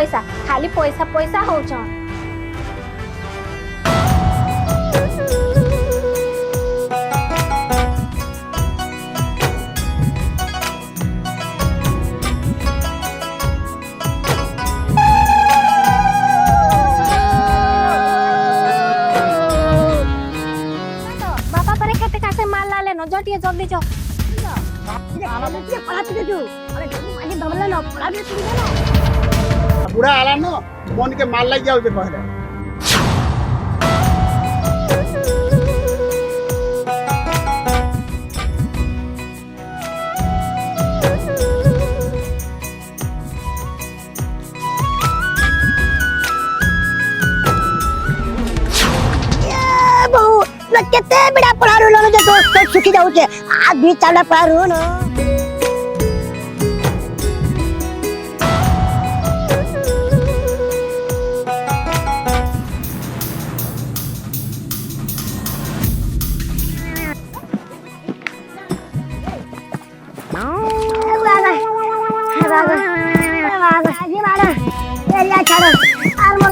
पैसा खाली पैसा पैसा होचन। बापा परे खेते कासे माल ला लेनो जटिए जल्दी जाओ। बुढ़ा आला न मन के माल लग जाओ पहले केते बिड़ा पढ़ारू लो जे दोस्त सुखी जाऊ छे आ भी चावला पढ़ारू न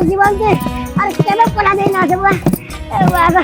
जीवन से अरे केबे पढ़ा देना से बाबा